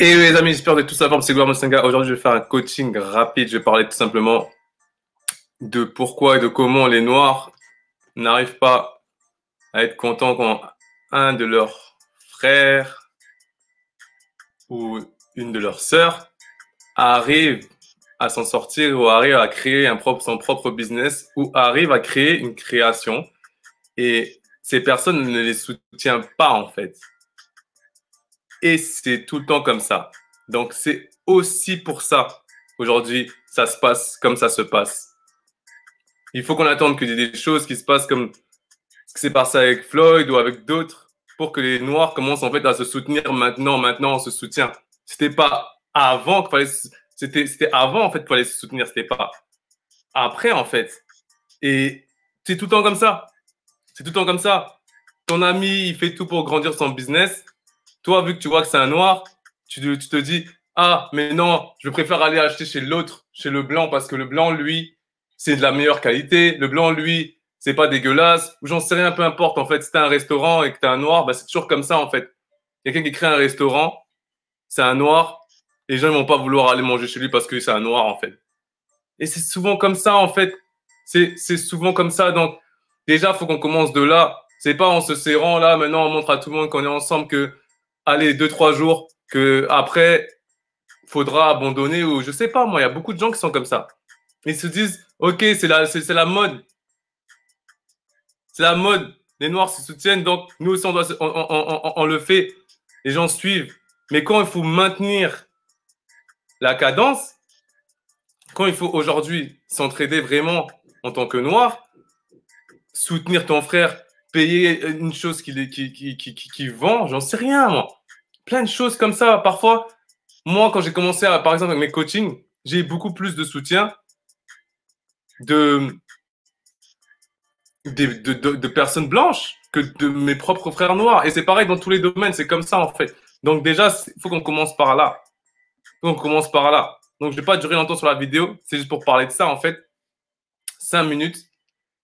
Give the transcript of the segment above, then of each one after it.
Et les amis, j'espère de tout savoir, c'est Gloire Mosenga. Aujourd'hui, je vais faire un coaching rapide. Je vais parler tout simplement de pourquoi et de comment les Noirs n'arrivent pas à être contents quand un de leurs frères ou une de leurs sœurs arrive à s'en sortir ou arrive à créer son propre business ou arrive à créer une création et ces personnes ne les soutiennent pas en fait. Et c'est tout le temps comme ça. Donc, c'est aussi pour ça, aujourd'hui, ça se passe comme ça se passe. Il faut qu'on attende qu'il y ait des choses qui se passent comme ce qui s'est passé avec Floyd ou avec d'autres pour que les Noirs commencent en fait à se soutenir maintenant. Maintenant, on se soutient. C'était pas avant qu'il fallait, c'était avant en fait qu'il fallait se soutenir. C'était pas après en fait. Et c'est tout le temps comme ça. C'est tout le temps comme ça. Ton ami, il fait tout pour grandir son business. Toi, vu que tu vois que c'est un noir, tu te dis, ah, mais non, je préfère aller acheter chez l'autre, chez le blanc, parce que le blanc, lui, c'est de la meilleure qualité. Le blanc, lui, c'est pas dégueulasse. Ou j'en sais rien, peu importe. En fait, si t'as un restaurant et que t'es un noir, bah, c'est toujours comme ça, en fait. Quelqu'un qui crée un restaurant, c'est un noir. Les gens ne vont pas vouloir aller manger chez lui parce que c'est un noir, en fait. Et c'est souvent comme ça, en fait. C'est souvent comme ça. Donc, déjà, faut qu'on commence de là. C'est pas en se serrant là, maintenant on montre à tout le monde qu'on est ensemble que, allez, 2, 3 jours, que après, faudra abandonner ou je sais pas, moi, il y a beaucoup de gens qui sont comme ça. Ils se disent, ok, c'est la mode. C'est la mode. Les Noirs se soutiennent, donc nous aussi, on le fait. Les gens suivent. Mais quand il faut maintenir la cadence, quand il faut aujourd'hui s'entraider vraiment en tant que Noir, soutenir ton frère, payer une chose qui vend, j'en sais rien, moi. Plein de choses comme ça. Parfois, moi, quand j'ai commencé, par exemple, avec mes coachings, j'ai beaucoup plus de soutien de, de personnes blanches que de mes propres frères noirs. Et c'est pareil dans tous les domaines, c'est comme ça, en fait. Donc déjà, il faut qu'on commence par là. Donc, on commence par là. Donc, je ne vais pas durer longtemps sur la vidéo. C'est juste pour parler de ça, en fait. 5 minutes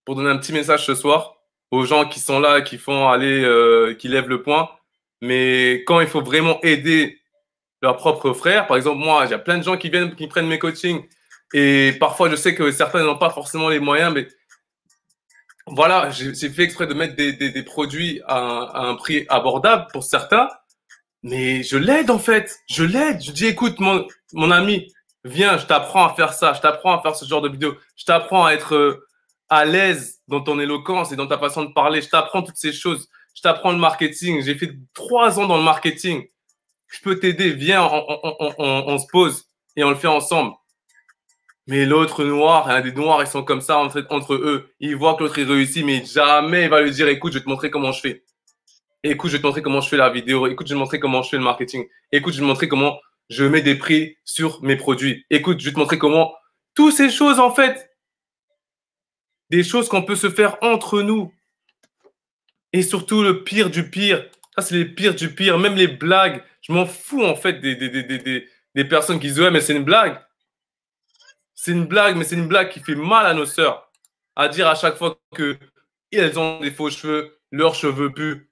pour donner un petit message ce soir aux gens qui sont là, qui font aller, qui lèvent le poing. Mais quand il faut vraiment aider leurs propres frères, par exemple, moi, il y a plein de gens qui viennent, qui prennent mes coachings. Et parfois, je sais que certains n'ont pas forcément les moyens, mais voilà, j'ai fait exprès de mettre des produits à un prix abordable pour certains. Mais je l'aide en fait, je l'aide. Je dis écoute mon ami, viens, je t'apprends à faire ça, je t'apprends à faire ce genre de vidéo, je t'apprends à être à l'aise dans ton éloquence et dans ta façon de parler, je t'apprends toutes ces choses, je t'apprends le marketing. J'ai fait 3 ans dans le marketing, je peux t'aider, viens, on se pose et on le fait ensemble. Mais l'autre noir, des noirs, ils sont comme ça entre eux. Ils voient que l'autre il réussit, mais jamais il va lui dire écoute, je vais te montrer comment je fais. Écoute, je vais te montrer comment je fais la vidéo. Écoute, je vais te montrer comment je fais le marketing. Écoute, je vais te montrer comment je mets des prix sur mes produits. Écoute, je vais te montrer comment toutes ces choses, en fait, des choses qu'on peut se faire entre nous. Et surtout, le pire du pire. Ça, c'est les pires du pire. Même les blagues. Je m'en fous, en fait, des personnes qui disent ouais, mais c'est une blague. C'est une blague, mais c'est une blague qui fait mal à nos sœurs. À dire à chaque fois qu'elles ont des faux cheveux, leurs cheveux puent.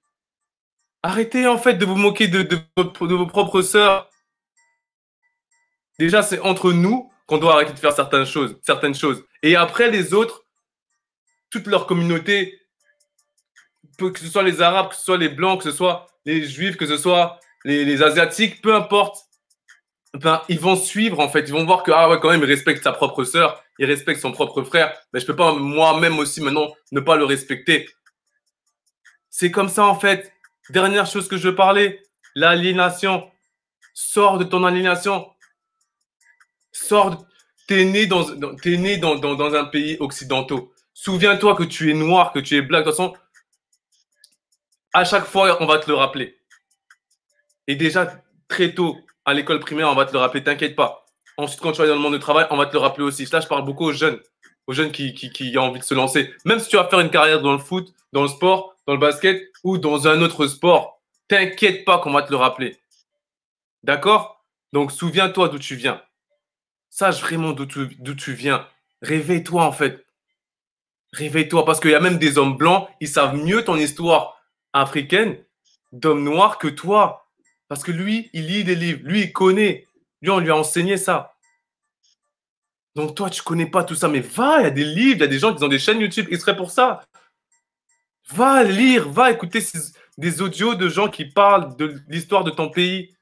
Arrêtez en fait de vous moquer de vos propres sœurs. Déjà, c'est entre nous qu'on doit arrêter de faire certaines choses. Et après, les autres, toute leur communauté, que ce soit les Arabes, que ce soit les Blancs, que ce soit les Juifs, que ce soit les Asiatiques, peu importe, ben, ils vont suivre en fait. Ils vont voir que ah ouais, quand même, il respecte sa propre sœur, il respecte son propre frère. Mais je peux pas moi-même aussi maintenant ne pas le respecter. C'est comme ça en fait. Dernière chose que je veux parler, l'aliénation. Sors de ton aliénation. Sors. T'es né dans un pays occidental. Souviens-toi que tu es noir, que tu es black. De toute façon, à chaque fois, on va te le rappeler. Et déjà, très tôt, à l'école primaire, on va te le rappeler, t'inquiète pas. Ensuite, quand tu vas dans le monde du travail, on va te le rappeler aussi. Là, je parle beaucoup aux jeunes qui ont envie de se lancer. Même si tu vas faire une carrière dans le foot, dans le sport, dans le basket ou dans un autre sport, t'inquiète pas qu'on va te le rappeler. D'accord? Donc, souviens-toi d'où tu viens. Sache vraiment d'où tu viens. Réveille-toi, en fait. Réveille-toi, parce qu'il y a même des hommes blancs, ils savent mieux ton histoire africaine d'hommes noirs que toi. Parce que lui, il lit des livres. Lui, il connaît. Lui, on lui a enseigné ça. Donc toi, tu connais pas tout ça. Mais va, il y a des livres, il y a des gens qui ont des chaînes YouTube qui seraient pour ça. Va lire, va écouter des audios de gens qui parlent de l'histoire de ton pays.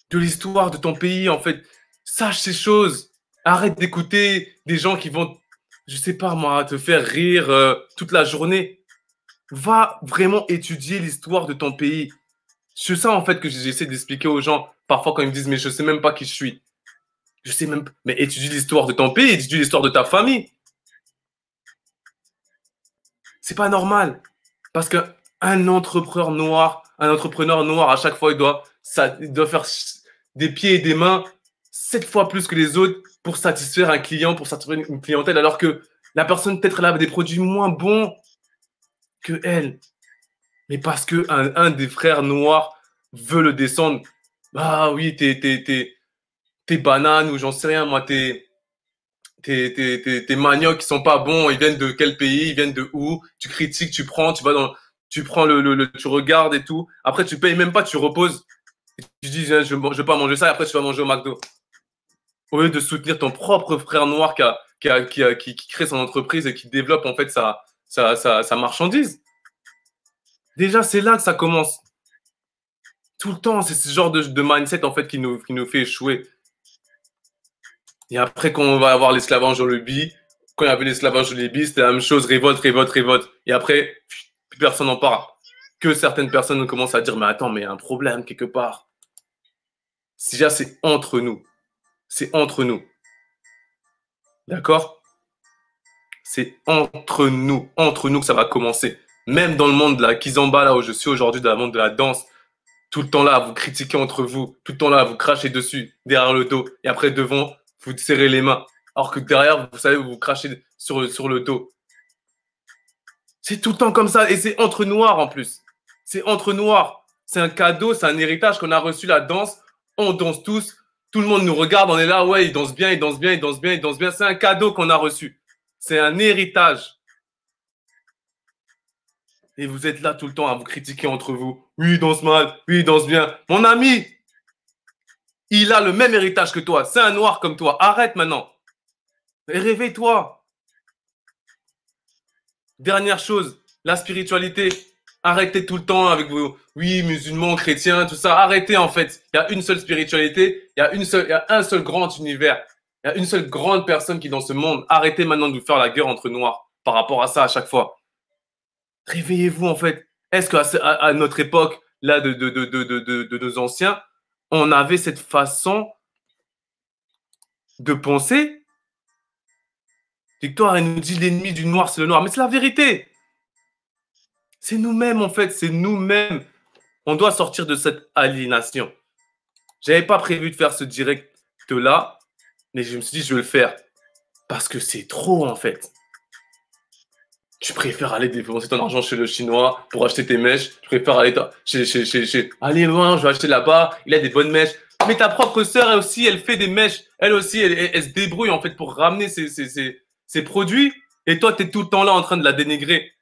De l'histoire de ton pays, en fait. Sache ces choses. Arrête d'écouter des gens qui vont, je sais pas moi, te faire rire toute la journée. Va vraiment étudier l'histoire de ton pays. C'est ça, en fait, que j'essaie d'expliquer aux gens. Parfois, quand ils me disent, mais je sais même pas qui je suis. Je sais même pas. Mais étudie l'histoire de ton pays, étudie l'histoire de ta famille. C'est pas normal. Parce qu'un entrepreneur noir, à chaque fois, il doit faire des pieds et des mains 7 fois plus que les autres pour satisfaire un client, pour satisfaire une clientèle, alors que la personne peut-être elle a des produits moins bons que elle. Mais parce que un des frères noirs veut le descendre. Ah oui, tes bananes ou j'en sais rien, moi, tes maniocs qui sont pas bons, ils viennent de quel pays, ils viennent de où, tu critiques, tu prends, tu prends tu regardes et tout. Après, tu payes même pas, tu reposes. Tu dis, je vais pas manger ça et après, tu vas manger au McDo. Au lieu de soutenir ton propre frère noir qui crée son entreprise et qui développe, en fait, sa marchandise. Déjà, c'est là que ça commence. Tout le temps, c'est ce genre de mindset, en fait, qui nous fait échouer. Et après, quand on va avoir l'esclavage en Libye, quand il y avait l'esclavage en Libye, c'était la même chose, révolte, révolte, révolte. Et après, plus personne n'en parle. Que certaines personnes commencent à dire, mais attends, mais il y a un problème quelque part. Déjà, c'est entre nous. C'est entre nous. D'accord? C'est entre nous que ça va commencer. Même dans le monde de la kizomba, là où je suis aujourd'hui, dans le monde de la danse, tout le temps là à vous critiquer entre vous, tout le temps là à vous cracher dessus, derrière le dos, et après devant, vous serrez les mains. Alors que derrière, vous savez, vous vous crachez sur le dos. C'est tout le temps comme ça, et c'est entre noirs en plus. C'est entre noirs. C'est un cadeau, c'est un héritage qu'on a reçu, la danse. On danse tous. Tout le monde nous regarde, on est là, ouais, il danse bien, il danse bien, il danse bien, il danse bien. C'est un cadeau qu'on a reçu. C'est un héritage. Et vous êtes là tout le temps à vous critiquer entre vous. Oui, il danse mal, oui, il danse bien. Mon ami, il a le même héritage que toi. C'est un noir comme toi. Arrête maintenant. Et réveille-toi. Dernière chose, la spiritualité. Arrêtez tout le temps avec vos, oui, musulmans, chrétiens, tout ça. Arrêtez en fait. Il y a une seule spiritualité. Il y a un seul grand univers. Il y a une seule grande personne qui est dans ce monde. Arrêtez maintenant de nous faire la guerre entre noirs par rapport à ça à chaque fois. Réveillez-vous en fait. Est-ce qu'à notre époque, là, de nos anciens, on avait cette façon de penser? Victoire, elle nous dit l'ennemi du noir, c'est le noir. Mais c'est la vérité. C'est nous-mêmes, en fait. C'est nous-mêmes. On doit sortir de cette aliénation. J'avais pas prévu de faire ce direct-là, mais je me suis dit, je vais le faire. Parce que c'est trop, en fait. Tu préfères aller dépenser ton argent chez le Chinois pour acheter tes mèches. Tu préfères aller Allez, loin, je vais acheter là-bas. Il a des bonnes mèches. Mais ta propre sœur, elle aussi, elle fait des mèches. Elle aussi, elle se débrouille, en fait, pour ramener ses produits. Et toi, tu es tout le temps là en train de la dénigrer.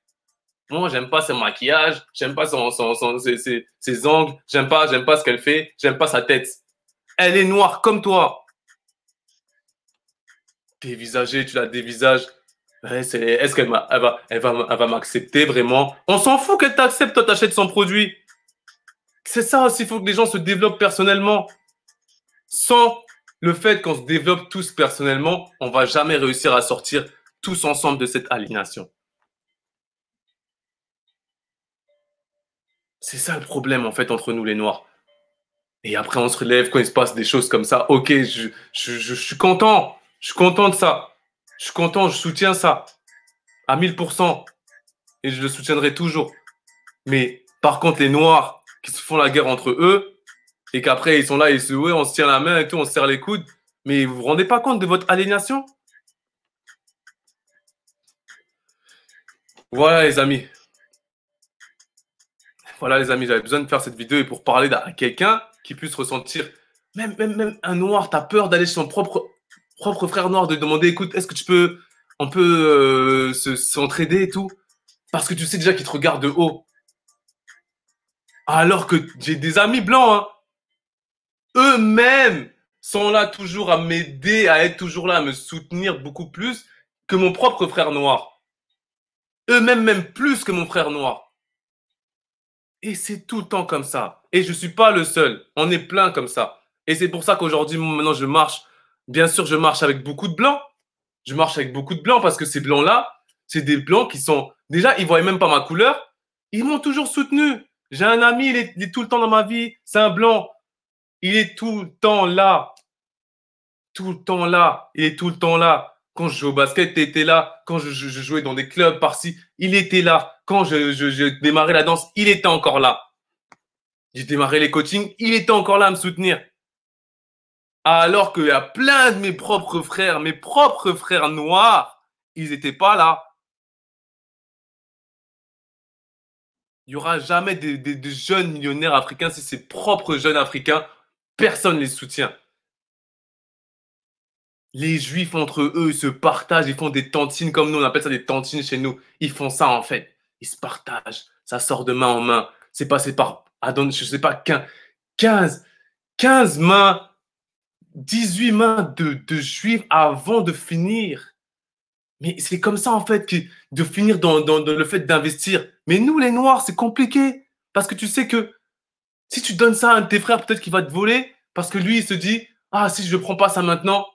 Moi, j'aime pas son maquillage, j'aime pas ses ongles, j'aime pas ce qu'elle fait, j'aime pas sa tête. Elle est noire comme toi. Dévisagée, tu la dévisages. Est-ce qu'elle va m'accepter vraiment? On s'en fout qu'elle t'accepte, toi t'achètes son produit. C'est ça aussi, il faut que les gens se développent personnellement. Sans le fait qu'on se développe tous personnellement, on va jamais réussir à sortir tous ensemble de cette aliénation. C'est ça le problème, en fait, entre nous, les Noirs. Et après, on se relève quand il se passe des choses comme ça. Ok, je suis content. Je suis content de ça. Je suis content, je soutiens ça. À 1000%. Et je le soutiendrai toujours. Mais par contre, les Noirs qui se font la guerre entre eux, et qu'après, ils sont là, ouais, on se tient la main et tout, on se serre les coudes. Mais vous vous rendez pas compte de votre aliénation? Voilà, les amis. Voilà, les amis, j'avais besoin de faire cette vidéo et pour parler à quelqu'un qui puisse ressentir, même un noir, t'as peur d'aller chez son propre frère noir, de demander, écoute, est-ce que on peut s'entraider et tout, parce que tu sais déjà qu'il te regarde de haut. Alors que j'ai des amis blancs, hein. Eux-mêmes sont là toujours à m'aider, à être toujours là, à me soutenir beaucoup plus que mon propre frère noir. Eux-mêmes même plus que mon frère noir. Et c'est tout le temps comme ça. Et je ne suis pas le seul. On est plein comme ça. Et c'est pour ça qu'aujourd'hui, maintenant, je marche. Bien sûr, je marche avec beaucoup de blancs. Je marche avec beaucoup de blancs parce que ces blancs-là, c'est des blancs qui sont... Déjà, ils ne voyaient même pas ma couleur. Ils m'ont toujours soutenu. J'ai un ami, il est tout le temps dans ma vie. C'est un blanc. Il est tout le temps là. Tout le temps là. Il est tout le temps là. Quand je jouais au basket, il était là. Quand je jouais dans des clubs par-ci, il était là. Quand je démarrais la danse, il était encore là. J'ai démarré les coachings, il était encore là à me soutenir. Alors qu'il y a plein de mes propres frères noirs, ils n'étaient pas là. Il n'y aura jamais de jeunes millionnaires africains si ces propres jeunes africains, personne ne les soutient. Les juifs entre eux, ils se partagent, ils font des tantines comme nous, on appelle ça des tantines chez nous. Ils font ça en fait. Ils se partagent, ça sort de main en main. C'est passé par, je sais pas, 15 mains, 18 mains de juifs avant de finir. Mais c'est comme ça, en fait, de finir dans le fait d'investir. Mais nous, les Noirs, c'est compliqué. Parce que tu sais que si tu donnes ça à un de tes frères, peut-être qu'il va te voler. Parce que lui, il se dit, ah, si je ne prends pas ça maintenant,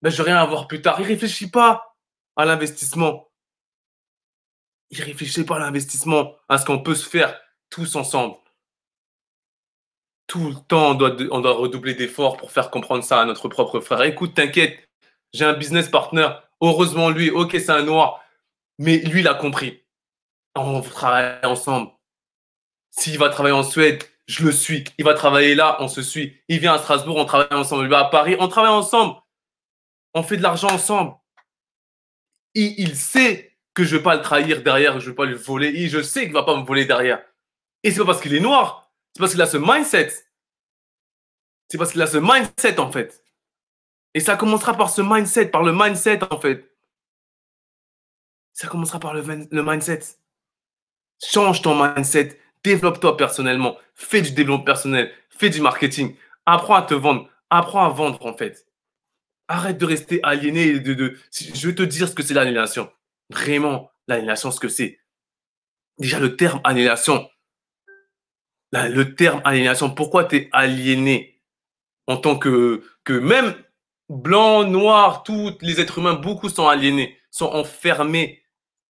ben, je vais rien avoir plus tard. Il ne réfléchit pas à l'investissement. Il ne réfléchit pas à l'investissement, à ce qu'on peut se faire tous ensemble. Tout le temps, on doit redoubler d'efforts pour faire comprendre ça à notre propre frère. Écoute, t'inquiète, j'ai un business partner. Heureusement, lui, ok, c'est un noir, mais lui, il a compris. On travaille ensemble. S'il va travailler en Suède, je le suis. Il va travailler là, on se suit. Il vient à Strasbourg, on travaille ensemble. Il va à Paris, on travaille ensemble. On fait de l'argent ensemble. Il sait que je ne vais pas le trahir derrière, que je ne vais pas lui voler. Et je sais qu'il ne va pas me voler derrière. Et c'est pas parce qu'il est noir, c'est parce qu'il a ce mindset. C'est parce qu'il a ce mindset, en fait. Et ça commencera par ce mindset, par le mindset, en fait. Ça commencera par le mindset. Change ton mindset. Développe-toi personnellement. Fais du développement personnel. Fais du marketing. Apprends à te vendre. Apprends à vendre, en fait. Arrête de rester aliéné. Je vais te dire ce que c'est l'aliénation. Vraiment, l'aliénation, ce que c'est. Déjà, le terme aliénation. Le terme aliénation, pourquoi tu es aliéné en tant que même blanc, noir, tous les êtres humains, beaucoup sont aliénés, sont enfermés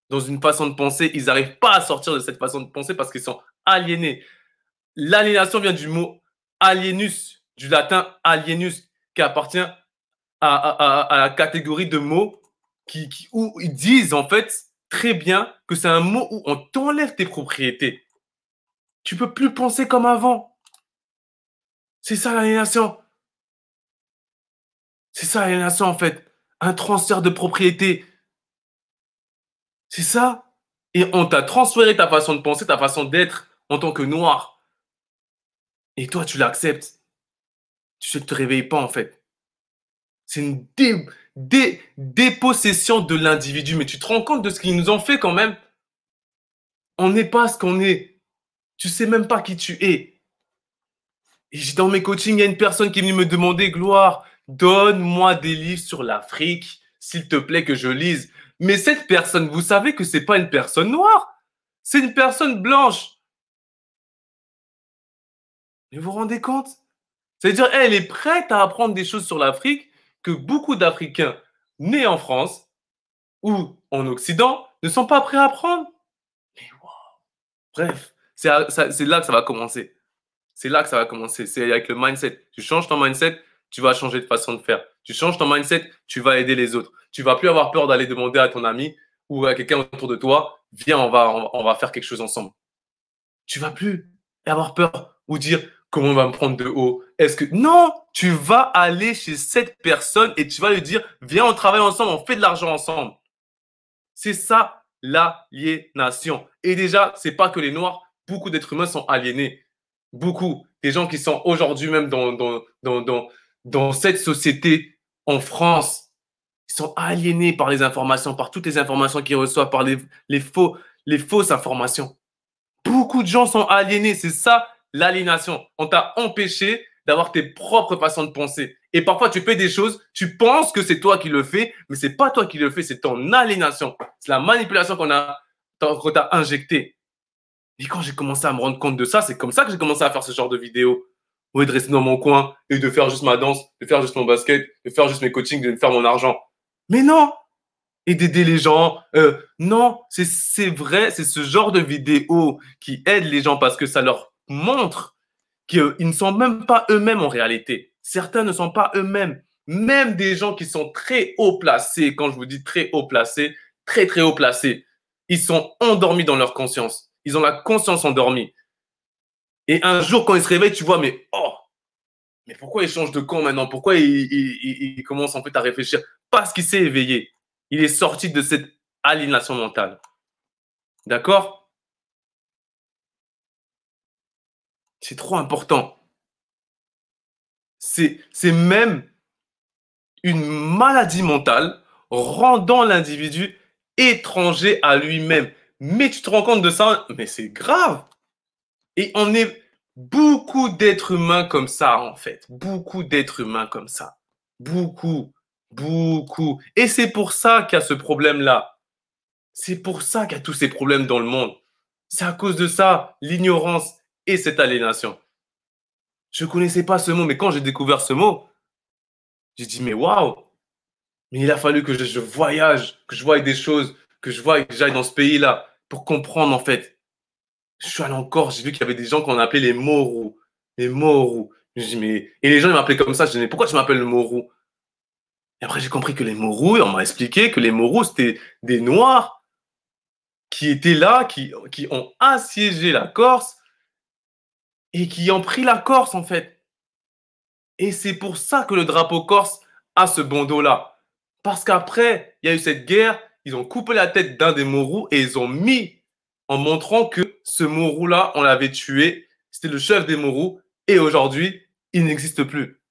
dans une façon de penser. Ils n'arrivent pas à sortir de cette façon de penser parce qu'ils sont aliénés. L'aliénation vient du mot alienus, du latin alienus, qui appartient à la catégorie de mots où ils disent en fait très bien que c'est un mot où on t'enlève tes propriétés. Tu peux plus penser comme avant. C'est ça l'aliénation. C'est ça l'aliénation en fait. Un transfert de propriété. C'est ça. Et on t'a transféré ta façon de penser, ta façon d'être en tant que noir. Et toi, tu l'acceptes. Tu ne te réveilles pas en fait. C'est une dépossession de l'individu. Mais tu te rends compte de ce qu'ils nous ont fait quand même. On n'est pas ce qu'on est. Tu sais même pas qui tu es. Et dans mes coachings, il y a une personne qui est venue me demander, Gloire, donne-moi des livres sur l'Afrique, s'il te plaît, que je lise. Mais cette personne, vous savez que c'est pas une personne noire. C'est une personne blanche. Mais vous vous rendez compte? C'est-à-dire, elle est prête à apprendre des choses sur l'Afrique que beaucoup d'Africains nés en France ou en Occident ne sont pas prêts à apprendre. Mais wow. Bref, c'est là que ça va commencer. C'est là que ça va commencer. C'est avec le mindset. Tu changes ton mindset, tu vas changer de façon de faire. Tu changes ton mindset, tu vas aider les autres. Tu vas plus avoir peur d'aller demander à ton ami ou à quelqu'un autour de toi, viens, on va faire quelque chose ensemble. Tu vas plus avoir peur ou dire comment on va me prendre de haut. Est-ce que non, tu vas aller chez cette personne et tu vas lui dire viens, on travaille ensemble, on fait de l'argent ensemble. C'est ça l'aliénation. Et déjà, c'est pas que les noirs, beaucoup d'êtres humains sont aliénés. Beaucoup. Des gens qui sont aujourd'hui même dans cette société en France, ils sont aliénés par les informations, par toutes les informations qu'ils reçoivent, par les fausses informations. Beaucoup de gens sont aliénés. C'est ça l'aliénation. On t'a empêché d'avoir tes propres façons de penser. Et parfois, tu fais des choses, tu penses que c'est toi qui le fais, mais c'est pas toi qui le fais, c'est ton aliénation. C'est la manipulation qu'on t'a injectée. Et quand j'ai commencé à me rendre compte de ça, c'est comme ça que j'ai commencé à faire ce genre de vidéos. Oui, de rester dans mon coin et de faire juste ma danse, de faire juste mon basket, de faire juste mes coachings, de faire mon argent. Mais non! Et d'aider les gens. Non, c'est vrai, c'est ce genre de vidéos qui aident les gens parce que ça leur montre qu'ils ne sont même pas eux-mêmes en réalité. Certains ne sont pas eux-mêmes. Même des gens qui sont très haut placés, quand je vous dis très haut placés, très très haut placés, ils sont endormis dans leur conscience. Ils ont la conscience endormie. Et un jour, quand ils se réveillent, tu vois, mais pourquoi il change de camp maintenant? Pourquoi il commence en fait à réfléchir? Parce qu'il s'est éveillé. Il est sorti de cette aliénation mentale. D'accord? C'est trop important. C'est même une maladie mentale rendant l'individu étranger à lui-même. Mais tu te rends compte de ça? Mais c'est grave. Et on est beaucoup d'êtres humains comme ça, en fait. Beaucoup d'êtres humains comme ça. Beaucoup, beaucoup. Et c'est pour ça qu'il y a ce problème-là. C'est pour ça qu'il y a tous ces problèmes dans le monde. C'est à cause de ça, l'ignorance et cette aliénation. Je ne connaissais pas ce mot, mais quand j'ai découvert ce mot, j'ai dit, mais waouh, mais il a fallu que je voyage, que je voie des choses, que j'aille dans ce pays-là pour comprendre en fait. Je suis allé en Corse, j'ai vu qu'il y avait des gens qu'on appelait les morous. Les morous. Je dis, mais... Et les gens ils m'appelaient comme ça, je dis, mais pourquoi tu m'appelles le morou? Et après j'ai compris que les morous, on m'a expliqué que les morous, c'était des noirs qui étaient là, qui ont assiégé la Corse et qui ont pris la Corse en fait. Et c'est pour ça que le drapeau corse a ce bandeau-là. Parce qu'après, il y a eu cette guerre, ils ont coupé la tête d'un des morous et ils ont mis en montrant que ce morou-là, on l'avait tué, c'était le chef des morous et aujourd'hui, il n'existe plus.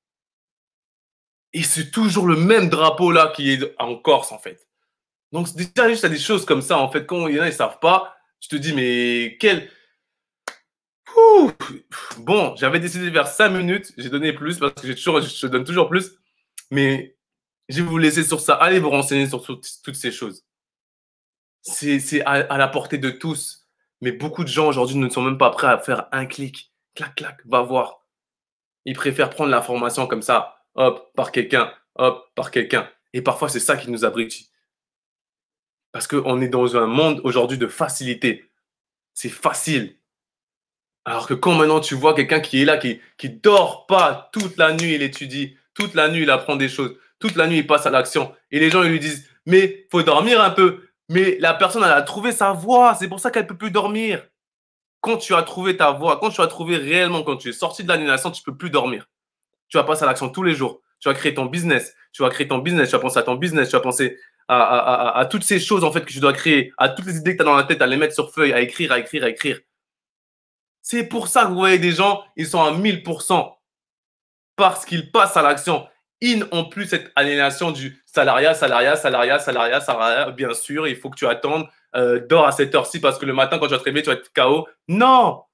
Et c'est toujours le même drapeau-là qui est en Corse en fait. Donc déjà, juste à des choses comme ça, en fait, quand il y en a, ils ne savent pas, tu te dis, mais quel... Ouh. Bon, j'avais décidé de faire 5 minutes, j'ai donné plus parce que je donne toujours plus. Mais je vais vous laisser sur ça. Allez vous renseigner sur toutes ces choses. C'est à la portée de tous. Mais beaucoup de gens aujourd'hui ne sont même pas prêts à faire un clic. Clac, clac, va voir. Ils préfèrent prendre l'information comme ça, hop, par quelqu'un, hop, par quelqu'un. Et parfois, c'est ça qui nous abrutit. Parce qu'on est dans un monde aujourd'hui de facilité. C'est facile. Alors que quand maintenant tu vois quelqu'un qui est là, qui dort pas toute la nuit, il étudie, toute la nuit il apprend des choses, toute la nuit il passe à l'action. Et les gens ils lui disent, mais faut dormir un peu. Mais la personne elle a trouvé sa voie, c'est pour ça qu'elle peut plus dormir. Quand tu as trouvé ta voie, quand tu as trouvé réellement, quand tu es sorti de l'aliénation, tu peux plus dormir. Tu vas passer à l'action tous les jours. Tu vas créer ton business, tu vas créer ton business, tu vas penser à ton business, tu vas penser à toutes ces choses en fait que tu dois créer, à toutes les idées que tu as dans la tête, à les mettre sur feuille, à écrire, à écrire, à écrire. C'est pour ça que vous voyez des gens, ils sont à 1000% parce qu'ils passent à l'action. Ils n'ont plus cette aliénation du salariat, salariat, salariat, salariat, salariat. Bien sûr, il faut que tu attendes, dors à cette heure-ci parce que le matin, quand tu vas te réveiller, tu vas être KO. Non,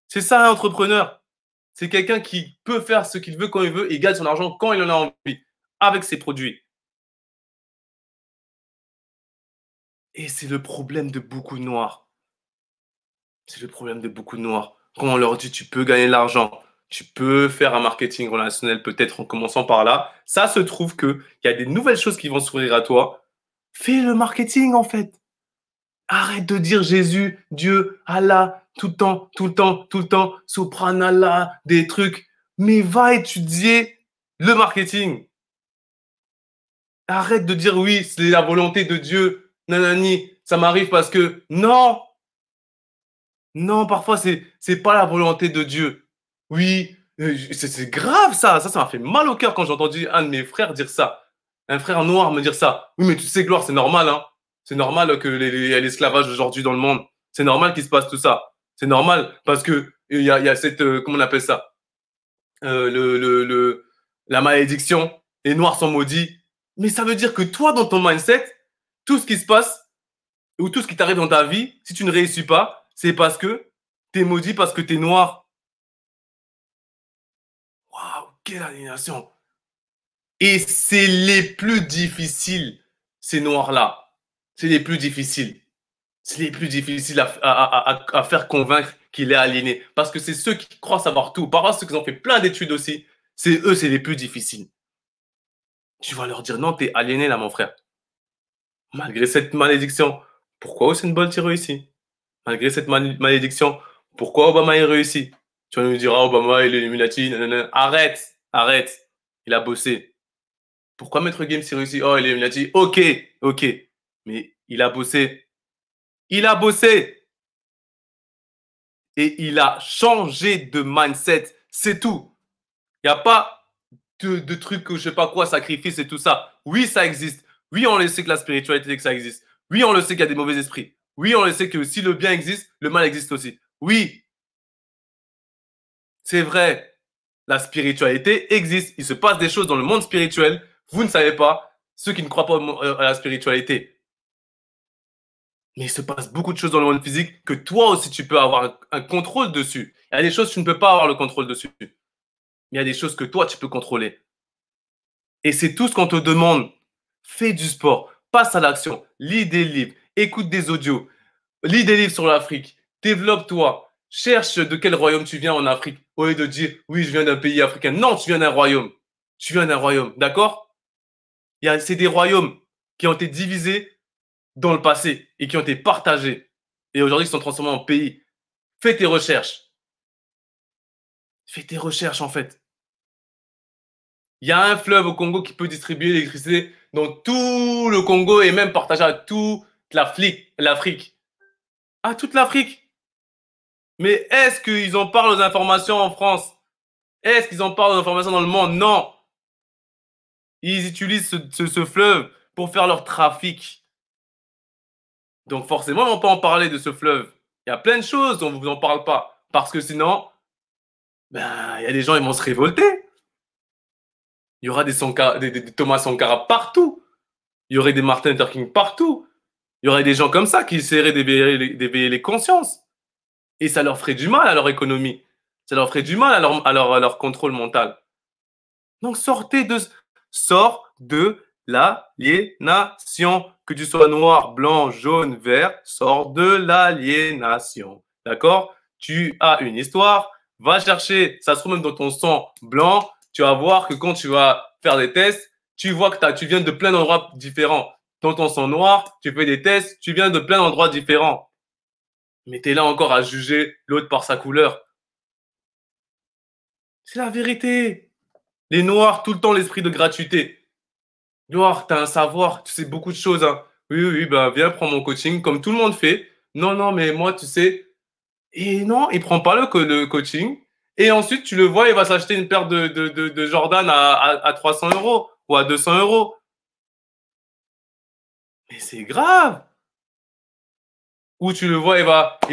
c'est ça un entrepreneur. C'est quelqu'un qui peut faire ce qu'il veut quand il veut et gagne son argent quand il en a envie avec ses produits. Et c'est le problème de beaucoup de noirs. C'est le problème de beaucoup de noirs. Quand on leur dit tu peux gagner de l'argent, tu peux faire un marketing relationnel peut-être en commençant par là, ça se trouve qu'il y a des nouvelles choses qui vont s'ouvrir à toi. Fais le marketing en fait. Arrête de dire Jésus, Dieu, Allah, tout le temps, tout le temps, tout le temps, Sopranallah, des trucs. Mais va étudier le marketing. Arrête de dire oui, c'est la volonté de Dieu, nanani, ça m'arrive parce que non, non, parfois c'est pas la volonté de Dieu. Oui, c'est grave ça. Ça m'a fait mal au cœur quand j'ai entendu un de mes frères dire ça. Un frère noir me dire ça. Oui, mais tu sais, Gloire, c'est normal, hein. C'est normal que l'esclavage aujourd'hui dans le monde. C'est normal qu'il se passe tout ça. C'est normal parce que il y a cette, comment on appelle ça, la malédiction. Les noirs sont maudits. Mais ça veut dire que toi, dans ton mindset, tout ce qui se passe ou tout ce qui t'arrive dans ta vie, si tu ne réussis pas, c'est parce que tu es maudit, parce que tu es noir. quelle aliénation! Et c'est les plus difficiles, ces noirs-là. C'est les plus difficiles. C'est les plus difficiles à faire convaincre qu'il est aliéné. Parce que c'est ceux qui croient savoir tout. Parfois, ceux qui ont fait plein d'études aussi, c'est eux, c'est les plus difficiles. Tu vas leur dire non, t'es aliéné là, mon frère. Malgré cette malédiction, pourquoi Usain Bolt il réussit? Malgré cette malédiction, pourquoi Obama il réussit? Tu vas nous dire, ah, Obama, il est Illuminati, nanana. Arrête, arrête. Il a bossé. Pourquoi Maître Games il réussit? Oh, il est Illuminati. Ok, ok. Mais il a bossé. Il a bossé. Et il a changé de mindset. C'est tout. Il n'y a pas de trucs, je sais pas quoi, sacrifice et tout ça. Oui, ça existe. Oui, on le sait que la spiritualité, que ça existe. Oui, on le sait qu'il y a des mauvais esprits. Oui, on le sait que si le bien existe, le mal existe aussi. Oui, c'est vrai. La spiritualité existe. Il se passe des choses dans le monde spirituel. Vous ne savez pas, ceux qui ne croient pas à la spiritualité. Mais il se passe beaucoup de choses dans le monde physique que toi aussi tu peux avoir un contrôle dessus. Il y a des choses que tu ne peux pas avoir le contrôle dessus. Mais il y a des choses que toi tu peux contrôler. Et c'est tout ce qu'on te demande. Fais du sport, passe à l'action, lis des livres, écoute des audios, lis des livres sur l'Afrique, développe-toi, cherche de quel royaume tu viens en Afrique, au lieu de dire oui, je viens d'un pays africain. Non, tu viens d'un royaume. Tu viens d'un royaume, d'accord? C'est des royaumes qui ont été divisés dans le passé et qui ont été partagés. Et aujourd'hui, ils sont transformés en pays. Fais tes recherches. Fais tes recherches, en fait. Il y a un fleuve au Congo qui peut distribuer l'électricité dans tout le Congo et même partager à toute l'Afrique. À toute l'Afrique. Mais est-ce qu'ils en parlent aux informations en France? Est-ce qu'ils en parlent aux informations dans le monde? Non. Ils utilisent ce fleuve pour faire leur trafic. Donc forcément, on peut en parler de ce fleuve. Il y a plein de choses dont vous en parle pas. Parce que sinon, ben, il y a des gens, ils vont se révolter. Il y aura des Thomas Sankara partout. Il y aurait des Martin Luther King partout. Il y aurait des gens comme ça qui essaieraient d'éveiller les consciences. Et ça leur ferait du mal à leur économie. Ça leur ferait du mal à leur contrôle mental. Donc sors de l'aliénation. Que tu sois noir, blanc, jaune, vert, sors de l'aliénation. D'accord? Tu as une histoire, va chercher, ça se trouve même dans ton sang blanc, tu vas voir que quand tu vas faire des tests, tu vois que tu viens de plein d'endroits différents. Dans ton sang noir, tu fais des tests, tu viens de plein d'endroits différents. Mais tu es là encore à juger l'autre par sa couleur. C'est la vérité. Les noirs, tout le temps l'esprit de gratuité. Noir, t'as un savoir, tu sais beaucoup de choses. Hein. Oui, oui, bah viens, prends mon coaching, comme tout le monde fait. Non, non, mais moi, tu sais. Et non, il prend pas le coaching. Et ensuite, tu le vois, il va s'acheter une paire de Jordan à 300 € ou à 200 €. Mais c'est grave. Ou tu le vois, il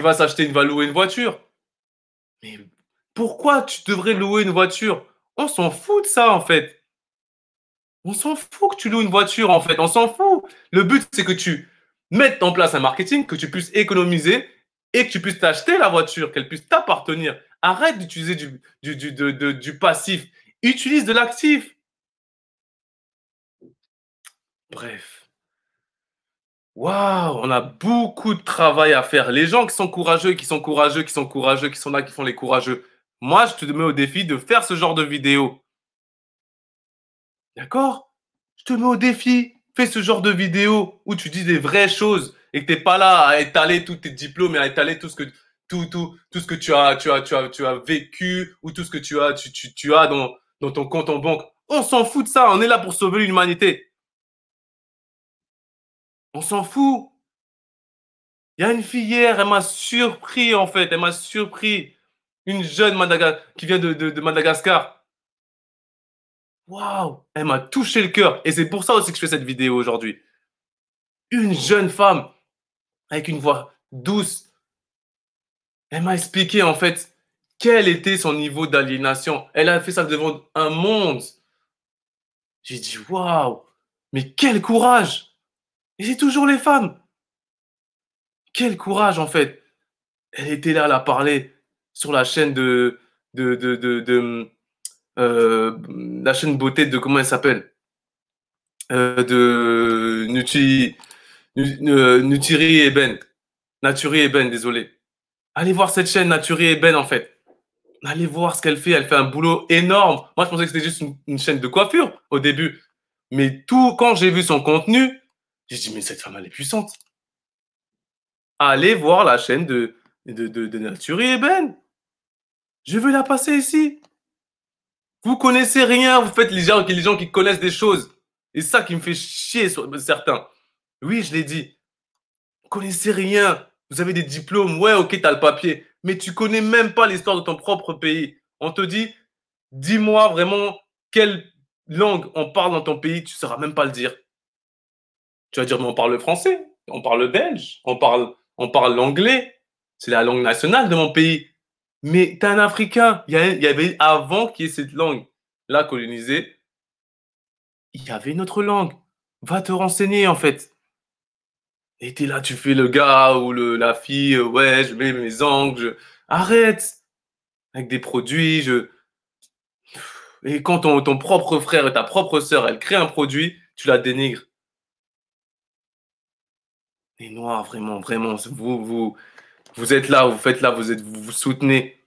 va s'acheter, il va louer une voiture. Mais pourquoi tu devrais louer une voiture? On s'en fout de ça, en fait. On s'en fout que tu loues une voiture, en fait. On s'en fout. Le but, c'est que tu mettes en place un marketing, que tu puisses économiser et que tu puisses t'acheter la voiture, qu'elle puisse t'appartenir. Arrête d'utiliser du passif. Utilise de l'actif. Bref. Waouh, on a beaucoup de travail à faire. Les gens qui sont courageux, qui sont courageux, qui sont courageux, qui sont là, qui font les courageux. Moi, je te mets au défi de faire ce genre de vidéo. D'accord? Je te mets au défi. Fais ce genre de vidéo où tu dis des vraies choses et que tu n'es pas là à étaler tous tes diplômes et à étaler tout ce que tu as vécu ou tout ce que tu as dans ton compte en banque. On s'en fout de ça. On est là pour sauver l'humanité. On s'en fout. Il y a une fille hier, elle m'a surpris en fait. Elle m'a surpris. Une jeune qui vient de Madagascar. Waouh, elle m'a touché le cœur. Et c'est pour ça aussi que je fais cette vidéo aujourd'hui. Une jeune femme avec une voix douce. Elle m'a expliqué en fait quel était son niveau d'aliénation. Elle a fait ça devant un monde. J'ai dit waouh, mais quel courage. Et c'est toujours les femmes. Quel courage en fait. Elle était là, elle a parlé sur la chaîne de la chaîne beauté de, comment elle s'appelle? De Nutiri Eben. Naturi Eben, désolé. Allez voir cette chaîne, Naturi Eben, en fait. Allez voir ce qu'elle fait. Elle fait un boulot énorme. Moi, je pensais que c'était juste une chaîne de coiffure au début. Mais quand j'ai vu son contenu, j'ai dit, mais cette femme, elle est puissante. Allez voir la chaîne de Naturi Eben. Je veux la passer ici. Vous connaissez rien, vous faites les gens qui connaissent des choses. Et ça qui me fait chier sur certains. Oui, je l'ai dit. Vous connaissez rien. Vous avez des diplômes. Ouais, ok, t'as le papier. Mais tu connais même pas l'histoire de ton propre pays. On te dit, dis-moi vraiment quelle langue on parle dans ton pays. Tu ne sauras même pas le dire. Tu vas dire, mais on parle le français, on parle le belge, on parle l'anglais. C'est la langue nationale de mon pays. Mais tu es un Africain. Il y avait avant qu'il y ait cette langue-là colonisée, il y avait une autre langue. Va te renseigner, en fait. Et t'es là, tu fais le gars ou la fille, ouais, je mets mes ongles, arrête! Avec des produits, Et quand ton propre frère et ta propre sœur, elle crée un produit, tu la dénigres. Les Noirs, vraiment, vraiment, vous êtes là, vous faites là, vous soutenez.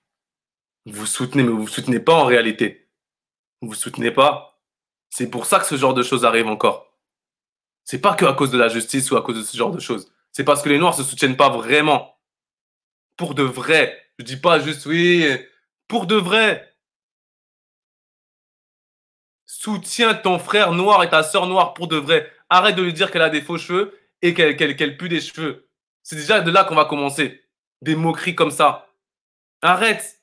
Vous soutenez, mais vous soutenez pas en réalité. Vous soutenez pas. C'est pour ça que ce genre de choses arrive encore. C'est pas que à cause de la justice ou à cause de ce genre de choses. C'est parce que les Noirs se soutiennent pas vraiment. Pour de vrai. Je dis pas juste oui, pour de vrai. Soutiens ton frère noir et ta sœur noire pour de vrai. Arrête de lui dire qu'elle a des faux cheveux et qu'elle pue des cheveux. C'est déjà de là qu'on va commencer. Des moqueries comme ça. Arrête.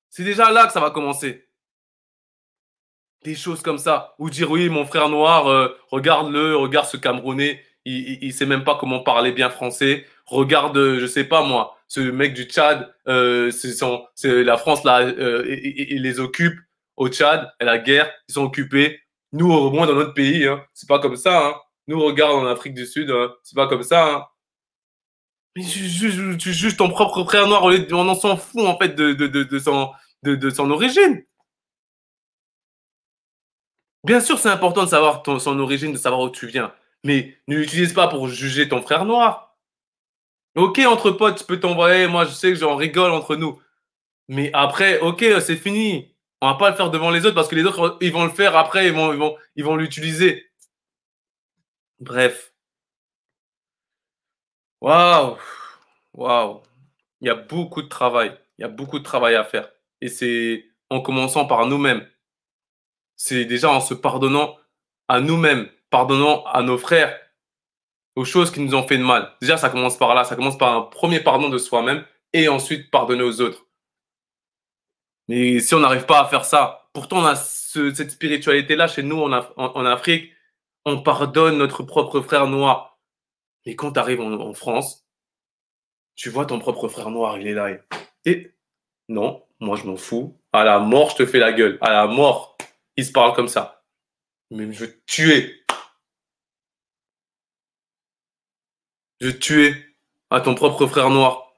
C'est déjà là que ça va commencer. Des choses comme ça. Ou dire oui, mon frère noir, regarde-le, regarde ce Camerounais, il sait même pas comment parler bien français. Regarde, je sais pas moi, ce mec du Tchad, c'est la France là, il les occupe au Tchad, et la guerre, ils sont occupés. Nous, au moins dans notre pays, hein, c'est pas comme ça. Hein. Nous, regarde en Afrique du Sud, hein, c'est pas comme ça. Hein. Mais tu juges ton propre frère noir, on en s'en fout en fait de son origine. Bien sûr, c'est important de savoir son origine, de savoir où tu viens. Mais ne l'utilise pas pour juger ton frère noir. Ok, entre potes, tu peux t'envoyer. Moi, je sais que j'en rigole entre nous. Mais après, ok, c'est fini. On va pas le faire devant les autres parce que les autres, ils vont le faire après, ils vont l'utiliser. Bref. Waouh. Waouh. Il y a beaucoup de travail. Il y a beaucoup de travail à faire. Et c'est en commençant par nous-mêmes. C'est déjà en se pardonnant à nous-mêmes, pardonnant à nos frères, aux choses qui nous ont fait de mal. Déjà, ça commence par là. Ça commence par un premier pardon de soi-même et ensuite pardonner aux autres. Mais si on n'arrive pas à faire ça, pourtant on a cette spiritualité-là chez nous en Afrique, on pardonne notre propre frère noir. Mais quand tu arrives en France, tu vois ton propre frère noir, il est là. Et non, moi je m'en fous. À la mort, je te fais la gueule. À la mort, il se parle comme ça. Mais je veux te tuer. Je veux te tuer à ton propre frère noir.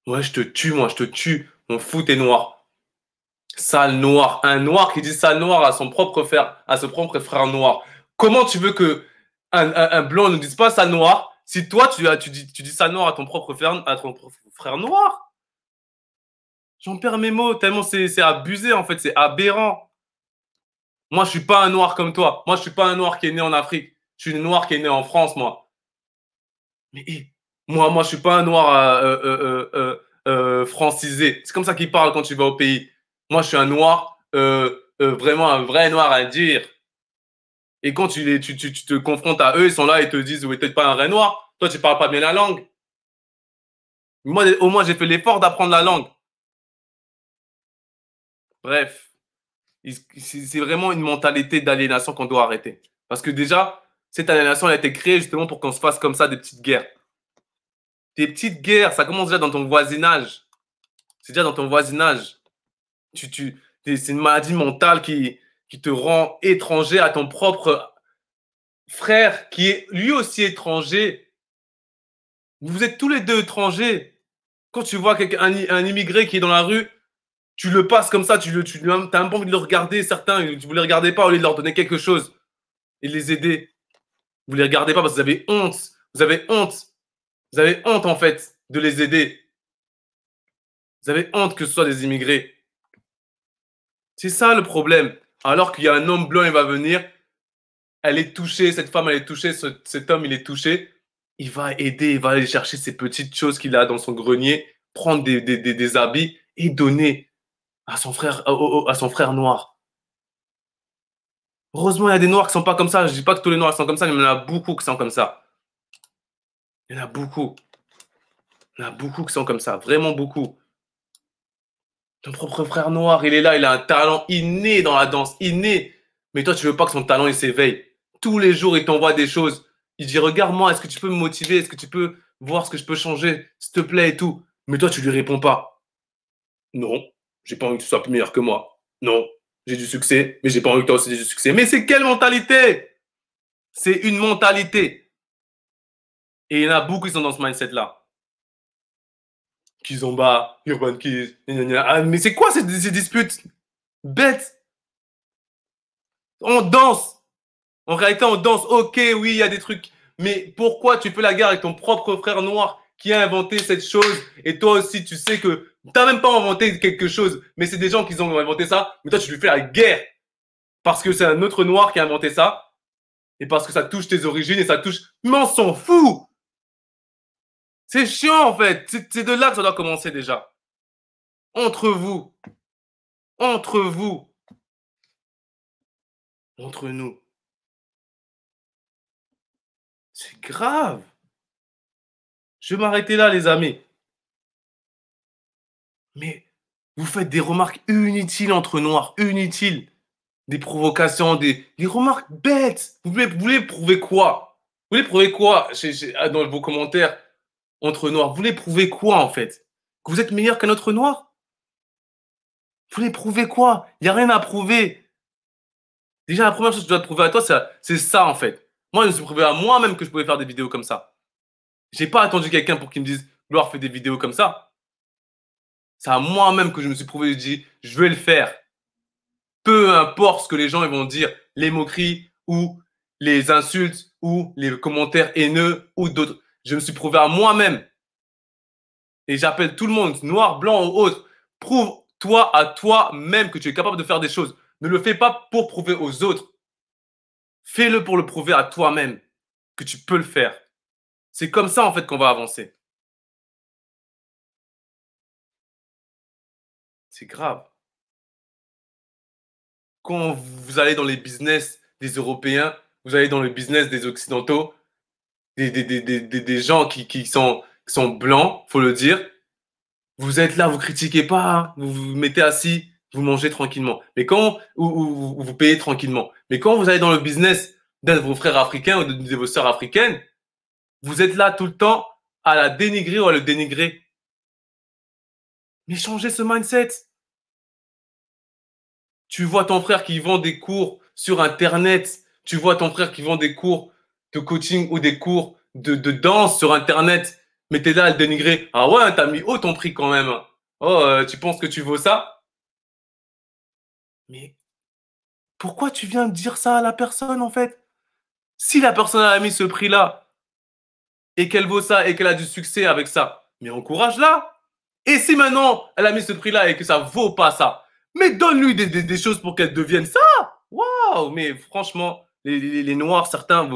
Ouais, je te tue, moi, je te tue. Mon fou, t'es noir. Sale noir. Un noir qui dit sale noir à son propre frère, à son propre frère noir. Comment tu veux que un blanc ne dise pas sale noir si toi, tu dis sale noir à ton propre frère noir? J'en perds mes mots, tellement c'est abusé, en fait, c'est aberrant. Moi, je suis pas un noir comme toi. Moi, je suis pas un noir qui est né en Afrique. Je suis un noir qui est né en France, moi. Mais moi, je suis pas un noir francisé. C'est comme ça qu'ils parlent quand tu vas au pays. Moi, je suis un noir, vraiment un vrai noir à dire. Et quand tu te confrontes à eux, ils sont là, ils te disent, vous n'êtes pas un vrai noir. Toi, tu parles pas bien la langue. Moi, au moins, j'ai fait l'effort d'apprendre la langue. Bref, c'est vraiment une mentalité d'aliénation qu'on doit arrêter. Parce que déjà, cette aliénation elle a été créée justement pour qu'on se fasse comme ça des petites guerres. Des petites guerres, ça commence déjà dans ton voisinage. C'est déjà dans ton voisinage. C'est une maladie mentale qui te rend étranger à ton propre frère, qui est lui aussi étranger. Vous êtes tous les deux étrangers. Quand tu vois un immigré qui est dans la rue, Tu le passes comme ça, tu n'as même pas envie de le regarder. Certains, vous ne les regardez pas au lieu de leur donner quelque chose et de les aider. Vous ne les regardez pas parce que vous avez honte. Vous avez honte. Vous avez honte, en fait, de les aider. Vous avez honte que ce soit des immigrés. C'est ça le problème. Alors qu'il y a un homme blanc, il va venir, elle est touchée, cette femme, elle est touchée, cet homme, il est touché. Il va aider, il va aller chercher ces petites choses qu'il a dans son grenier, prendre des habits et donner à son frère noir. Heureusement, il y a des noirs qui sont pas comme ça. Je dis pas que tous les noirs sont comme ça, mais il y en a beaucoup qui sont comme ça. Il y en a beaucoup. Il y en a beaucoup qui sont comme ça, vraiment beaucoup. Ton propre frère noir, il est là, il a un talent inné dans la danse, inné. Mais toi, tu veux pas que son talent, il s'éveille. Tous les jours, il t'envoie des choses. Il dit, regarde-moi, est-ce que tu peux me motiver? Est-ce que tu peux voir ce que je peux changer? S'il te plaît et tout. Mais toi, tu lui réponds pas. Non, j'ai pas envie que tu sois plus meilleur que moi. Non, j'ai du succès, mais j'ai pas envie que toi aussi aies du succès. Mais c'est quelle mentalité? C'est une mentalité. Et il y en a beaucoup qui sont dans ce mindset-là. Kizomba, Urban Kiz, ah, mais c'est quoi ces disputes bêtes? On danse. En réalité, on danse. Ok, oui, il y a des trucs. Mais pourquoi tu fais la guerre avec ton propre frère noir qui a inventé cette chose et toi aussi, tu sais que t'as même pas inventé quelque chose, mais c'est des gens qui ont inventé ça, mais toi, tu lui fais la guerre parce que c'est un autre noir qui a inventé ça et parce que ça touche tes origines et ça touche. Mais on s'en fout! C'est chiant, en fait. C'est de là que ça doit commencer déjà. Entre vous. Entre vous. Entre nous. C'est grave. Je vais m'arrêter là, les amis. Mais vous faites des remarques inutiles entre noirs, inutiles. Des provocations, des remarques bêtes. Vous voulez prouver quoi? Vous voulez prouver quoi dans vos commentaires entre noirs? Vous voulez prouver quoi, en fait? Que vous êtes meilleur qu'un autre noir? Vous voulez prouver quoi? Il n'y a rien à prouver. Déjà, la première chose que tu dois te prouver à toi, c'est ça, en fait. Moi, je me suis prouvé à moi-même que je pouvais faire des vidéos comme ça. J'ai pas attendu quelqu'un pour qu'il me dise, Gloire, fais des vidéos comme ça. C'est à moi-même que je me suis prouvé, je dis, je vais le faire. Peu importe ce que les gens ils vont dire, les moqueries ou les insultes ou les commentaires haineux ou d'autres. Je me suis prouvé à moi-même. Et j'appelle tout le monde, noir, blanc ou autre. Prouve-toi à toi-même que tu es capable de faire des choses. Ne le fais pas pour prouver aux autres. Fais-le pour le prouver à toi-même que tu peux le faire. C'est comme ça en fait qu'on va avancer. C'est grave. Quand vous allez dans les business des Européens, vous allez dans le business des Occidentaux, des gens qui sont blancs, faut le dire, vous êtes là, vous critiquez pas, hein, vous vous mettez assis, vous mangez tranquillement. Mais quand vous payez tranquillement. Mais quand vous allez dans le business d'un de vos frères africains ou de vos sœurs africaines, vous êtes là tout le temps à la dénigrer ou à le dénigrer. Mais changez ce mindset. Tu vois ton frère qui vend des cours sur Internet. Tu vois ton frère qui vend des cours de coaching ou des cours de danse sur Internet. Mais t'es là à le dénigrer. Ah ouais, t'as mis haut ton prix quand même. Oh, tu penses que tu vaux ça? Mais pourquoi tu viens dire ça à la personne en fait? Si la personne a mis ce prix-là et qu'elle vaut ça et qu'elle a du succès avec ça, mais encourage-la. Et si maintenant elle a mis ce prix-là et que ça vaut pas ça, mais donne-lui des choses pour qu'elle devienne ça. Waouh, mais franchement, les noirs, certains,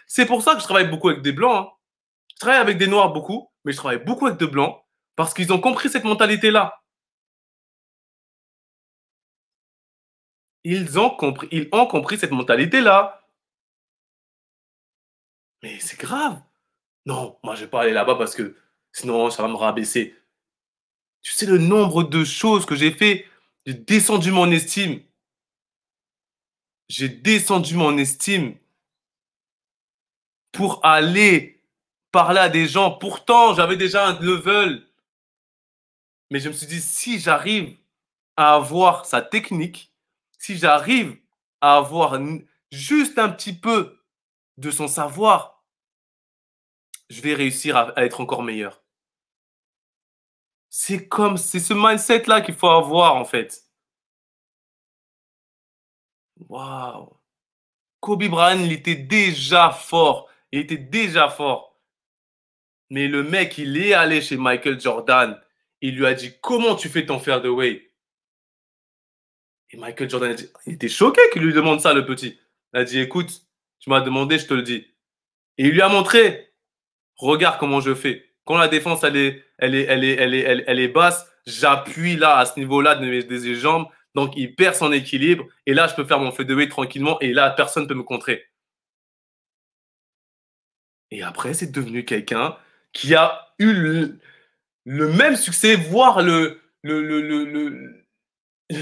c'est pour ça que je travaille beaucoup avec des blancs. Hein. Je travaille avec des noirs beaucoup, mais je travaille beaucoup avec des blancs parce qu'ils ont compris cette mentalité-là. Ils ont compris cette mentalité-là. Mais c'est grave. Non, moi je vais pas aller là-bas parce que sinon ça va me rabaisser. Tu sais le nombre de choses que j'ai fait, j'ai descendu mon estime. J'ai descendu mon estime pour aller parler à des gens. Pourtant, j'avais déjà un level. Mais je me suis dit, si j'arrive à avoir sa technique, si j'arrive à avoir juste un petit peu de son savoir, je vais réussir à être encore meilleur. C'est ce mindset-là qu'il faut avoir, en fait. Waouh! Kobe Bryant, il était déjà fort. Il était déjà fort. Mais le mec, il est allé chez Michael Jordan. Il lui a dit, comment tu fais ton fadeaway? Et Michael Jordan, il était choqué qu'il lui demande ça, le petit. Il a dit, écoute, tu m'as demandé, je te le dis. Et il lui a montré, regarde comment je fais. Quand la défense, elle est basse, j'appuie là, à ce niveau-là des jambes. Donc, il perd son équilibre. Et là, je peux faire mon fadeaway tranquillement. Et là, personne ne peut me contrer. Et après, c'est devenu quelqu'un qui a eu le même succès, voire le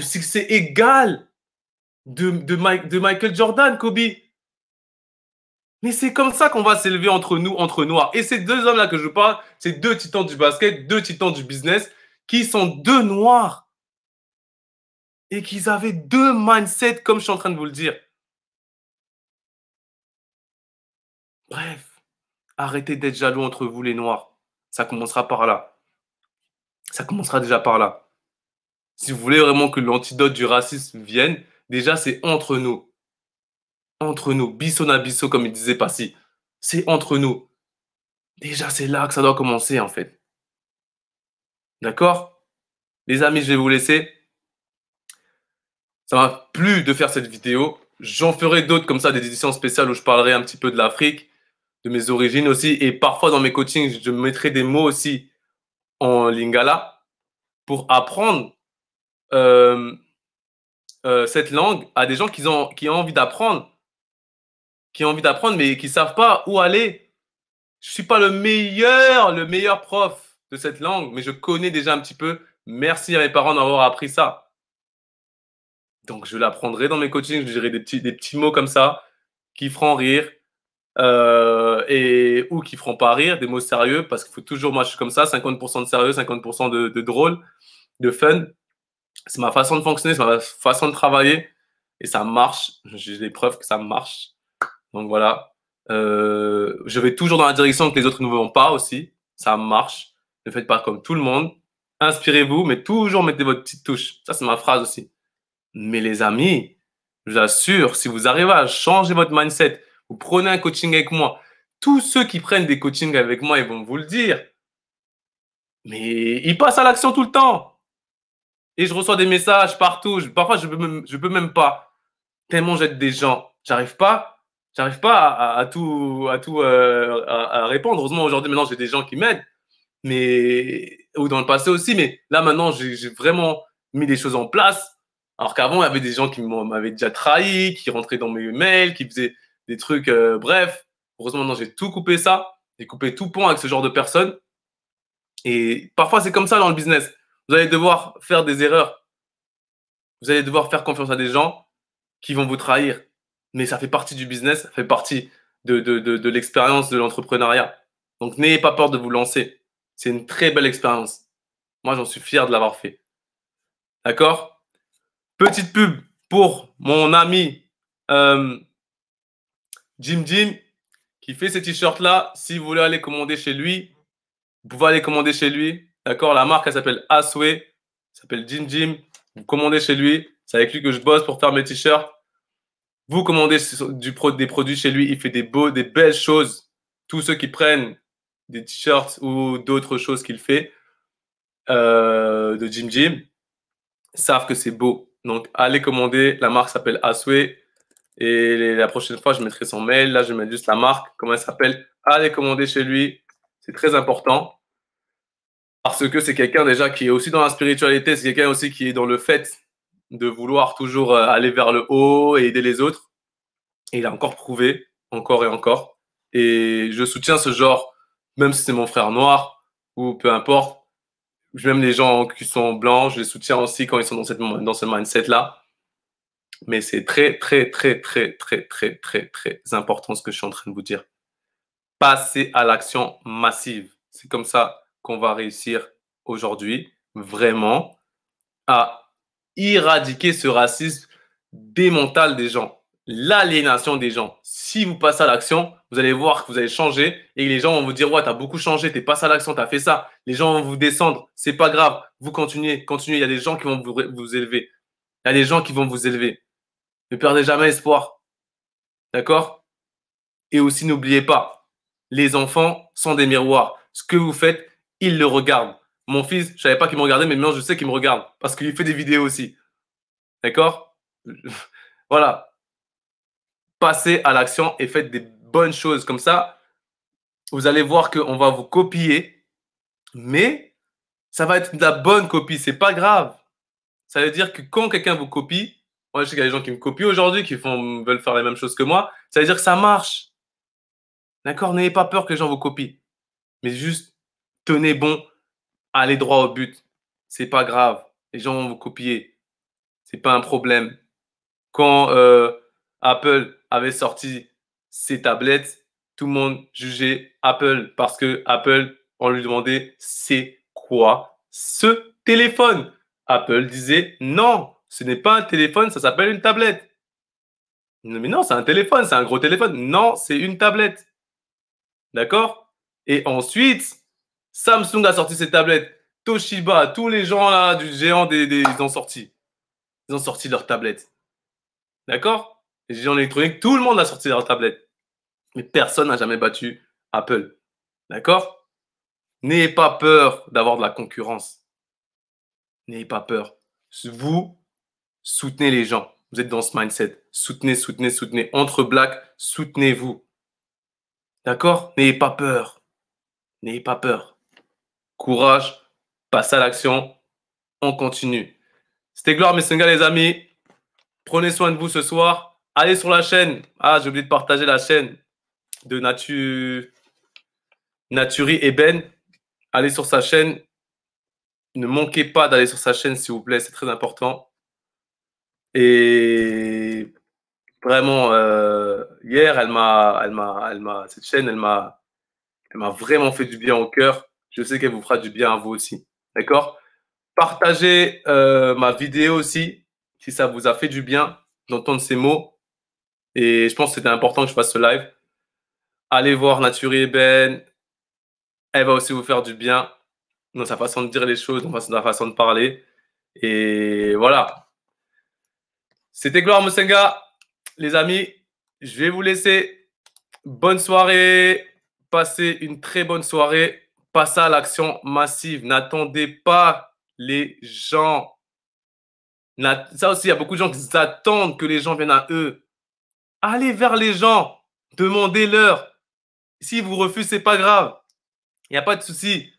succès égal de Michael Jordan, Kobe. Mais c'est comme ça qu'on va s'élever entre nous, entre noirs. Et ces deux hommes-là que je parle, c'est deux titans du basket, deux titans du business, qui sont deux noirs. Et qu'ils avaient deux mindsets, comme je suis en train de vous le dire. Bref, arrêtez d'être jaloux entre vous, les noirs. Ça commencera par là. Ça commencera déjà par là. Si vous voulez vraiment que l'antidote du racisme vienne, déjà, c'est entre nous. Entre nous. Bisso na bisso, comme il disait Passy. C'est entre nous. Déjà, c'est là que ça doit commencer, en fait. D'accord? Les amis, je vais vous laisser. Ça m'a plu de faire cette vidéo. J'en ferai d'autres comme ça, des éditions spéciales où je parlerai un petit peu de l'Afrique, de mes origines aussi. Et parfois, dans mes coachings, je mettrai des mots aussi en lingala pour apprendre euh, cette langue à des gens qui ont envie d'apprendre, mais qui ne savent pas où aller. Je ne suis pas le meilleur prof de cette langue, mais je connais déjà un petit peu. Merci à mes parents d'avoir appris ça. Donc, je l'apprendrai dans mes coachings. Je dirai des petits mots comme ça qui feront rire ou qui feront pas rire, des mots sérieux, parce qu'il faut toujours, moi je suis comme ça, 50% de sérieux, 50% de drôle, de fun. C'est ma façon de fonctionner, c'est ma façon de travailler et ça marche. J'ai des preuves que ça marche. Donc voilà. Je vais toujours dans la direction que les autres ne vont pas aussi. Ça marche. Ne faites pas comme tout le monde. Inspirez-vous, mais toujours mettez votre petite touche. Ça, c'est ma phrase aussi. Mais les amis, je vous assure, si vous arrivez à changer votre mindset, vous prenez un coaching avec moi, tous ceux qui prennent des coachings avec moi, ils vont vous le dire. Mais ils passent à l'action tout le temps. Et je reçois des messages partout. Parfois, je peux même pas. Tellement j'aide des gens. J'arrive pas à tout à répondre. Heureusement, aujourd'hui, maintenant, j'ai des gens qui m'aident. Mais, ou dans le passé aussi. Mais là, maintenant, j'ai vraiment mis des choses en place. Alors qu'avant, il y avait des gens qui m'avaient déjà trahi, qui rentraient dans mes mails, qui faisaient des trucs, bref. Heureusement, maintenant, j'ai tout coupé ça. J'ai coupé tout pont avec ce genre de personnes. Et parfois, c'est comme ça dans le business. Vous allez devoir faire des erreurs. Vous allez devoir faire confiance à des gens qui vont vous trahir. Mais ça fait partie du business, ça fait partie de l'expérience de l'entrepreneuriat. Donc, n'ayez pas peur de vous lancer. C'est une très belle expérience. Moi, j'en suis fier de l'avoir fait. D'accord? Petite pub pour mon ami Jim Jim qui fait ces t-shirts-là. Si vous voulez aller commander chez lui, vous pouvez aller commander chez lui. D'accord? La marque, elle s'appelle Asway. Elle s'appelle Jim Jim. Vous commandez chez lui. C'est avec lui que je bosse pour faire mes t-shirts. Vous commandez des produits chez lui. Il fait des belles choses. Tous ceux qui prennent des t-shirts ou d'autres choses qu'il fait de Jim Jim savent que c'est beau. Donc, allez commander. La marque s'appelle Asway. Et la prochaine fois, je mettrai son mail. Là, je mets juste la marque. Comment elle s'appelle? Allez commander chez lui. C'est très important. Parce que c'est quelqu'un déjà qui est aussi dans la spiritualité. C'est quelqu'un aussi qui est dans le fait de vouloir toujours aller vers le haut et aider les autres. Et il a encore prouvé, encore et encore. Et je soutiens ce genre, même si c'est mon frère noir ou peu importe. Même les gens qui sont blancs, je les soutiens aussi quand ils sont dans ce mindset-là. Mais c'est très, très, très, très, très, très, très, très important ce que je suis en train de vous dire. Passez à l'action massive. C'est comme ça qu'on va réussir aujourd'hui, vraiment, à éradiquer ce racisme démental des gens. l'aliénation des gens. Si vous passez à l'action, vous allez voir que vous allez changer et les gens vont vous dire ouais, t'as beaucoup changé, t'es passé à l'action, t'as fait ça. Les gens vont vous descendre, c'est pas grave. Vous continuez, continuez. Il y a des gens qui vont vous élever. Il y a des gens qui vont vous élever. Ne perdez jamais espoir. D'accord? Et aussi, n'oubliez pas, les enfants sont des miroirs. Ce que vous faites, ils le regardent. Mon fils, je savais pas qu'il me regardait, mais maintenant je sais qu'il me regarde parce qu'il fait des vidéos aussi. D'accord? Voilà. Passez à l'action et faites des bonnes choses. Comme ça, vous allez voir qu'on va vous copier, mais ça va être de la bonne copie. C'est pas grave. Ça veut dire que quand quelqu'un vous copie, moi je sais qu'il y a des gens qui me copient aujourd'hui, qui veulent faire les mêmes choses que moi, ça veut dire que ça marche. D'accord? N'ayez pas peur que les gens vous copient. Mais juste tenez bon, allez droit au but. C'est pas grave. Les gens vont vous copier. C'est pas un problème. Quand Apple avait sorti ses tablettes, tout le monde jugeait Apple parce que Apple, on lui demandait c'est quoi ce téléphone? Apple disait non, ce n'est pas un téléphone, ça s'appelle une tablette. Mais non, c'est un téléphone, c'est un gros téléphone. Non, c'est une tablette. D'accord? Et ensuite, Samsung a sorti ses tablettes. Toshiba, tous les gens là du géant ils ont sorti. Ils ont sorti leurs tablettes. D'accord? Les géants électroniques, tout le monde a sorti leurs tablettes. Mais personne n'a jamais battu Apple. D'accord? N'ayez pas peur d'avoir de la concurrence. N'ayez pas peur. Vous soutenez les gens. Vous êtes dans ce mindset. Soutenez, soutenez, soutenez. Entre blacks, soutenez-vous. D'accord? N'ayez pas peur. N'ayez pas peur. Courage. Passe à l'action. On continue. C'était Gloire Messenga, les amis. Prenez soin de vous ce soir. Allez sur la chaîne. Ah, j'ai oublié de partager la chaîne de Naturi et Ben. Allez sur sa chaîne. Ne manquez pas d'aller sur sa chaîne, s'il vous plaît. C'est très important. Et vraiment, hier, cette chaîne, elle m'a vraiment fait du bien au cœur. Je sais qu'elle vous fera du bien à vous aussi. D'accord? Partagez ma vidéo aussi, si ça vous a fait du bien d'entendre ces mots. Et je pense que c'était important que je fasse ce live. Allez voir Naturi et Ben. Elle va aussi vous faire du bien dans sa façon de dire les choses, dans sa façon de parler. Et voilà. C'était Gloire Mosenga. Les amis, je vais vous laisser. Bonne soirée. Passez une très bonne soirée. Passez à l'action massive. N'attendez pas les gens. Ça aussi, il y a beaucoup de gens qui attendent que les gens viennent à eux. Allez vers les gens. Demandez-leur. Si vous refusez, c'est pas grave. Il n'y a pas de souci.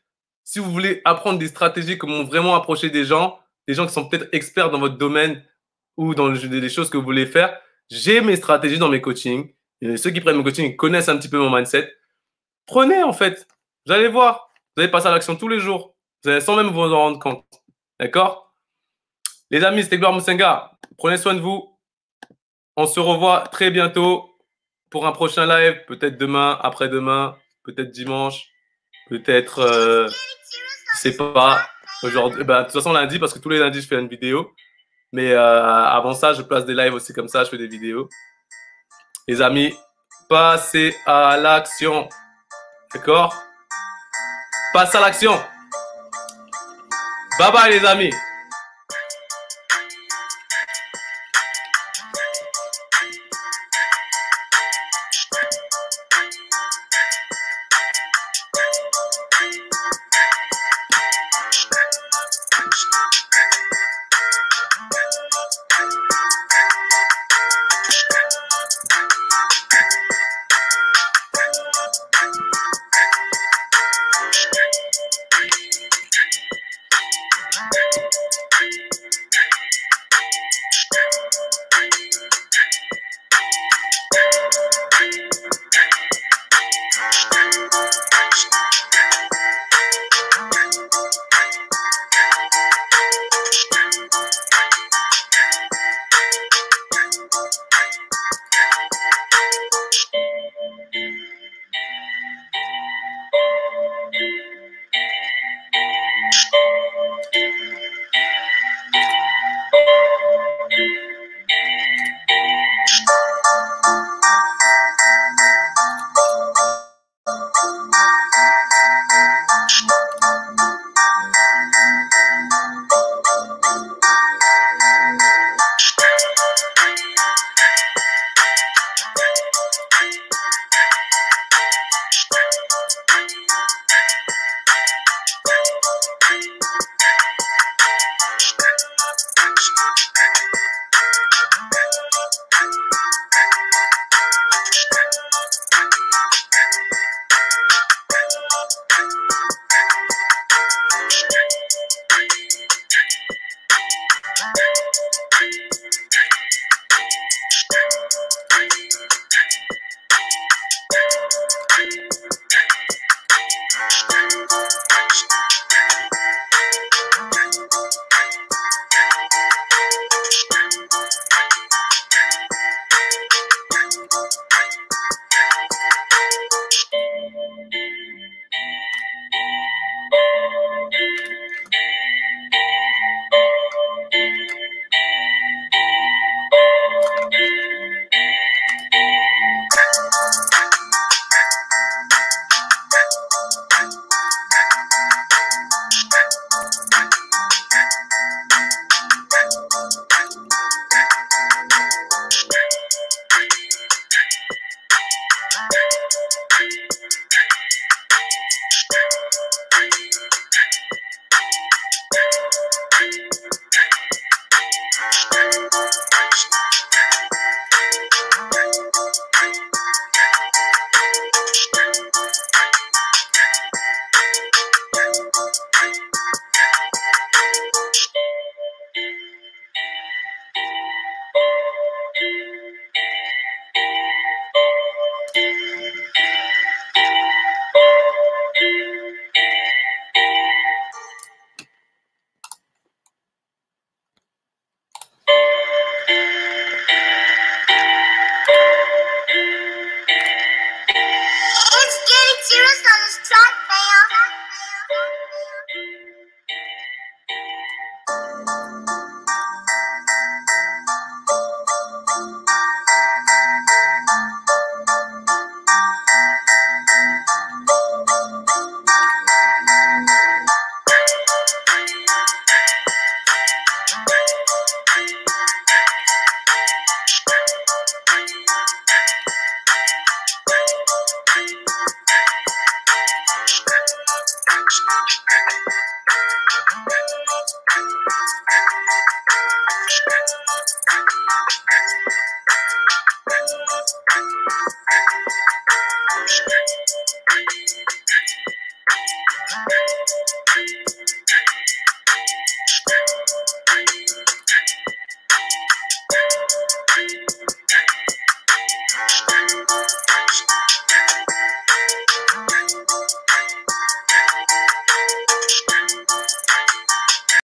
Si vous voulez apprendre des stratégies, comment vraiment approcher des gens qui sont peut-être experts dans votre domaine ou dans les choses que vous voulez faire, j'ai mes stratégies dans mes coachings. Et ceux qui prennent mon coaching connaissent un petit peu mon mindset. Prenez, en fait. Vous allez voir. Vous allez passer à l'action tous les jours. Vous allez sans même vous en rendre compte. D'accord? Les amis, c'était Gloire Mosenga. Prenez soin de vous. On se revoit très bientôt pour un prochain live. Peut-être demain, après-demain, peut-être dimanche, peut-être, je sais pas. Aujourd'hui, de toute façon, lundi, parce que tous les lundis, je fais une vidéo. Mais avant ça, je place des lives aussi comme ça, je fais des vidéos. Les amis, passez à l'action. D'accord? Passe à l'action. Bye bye les amis.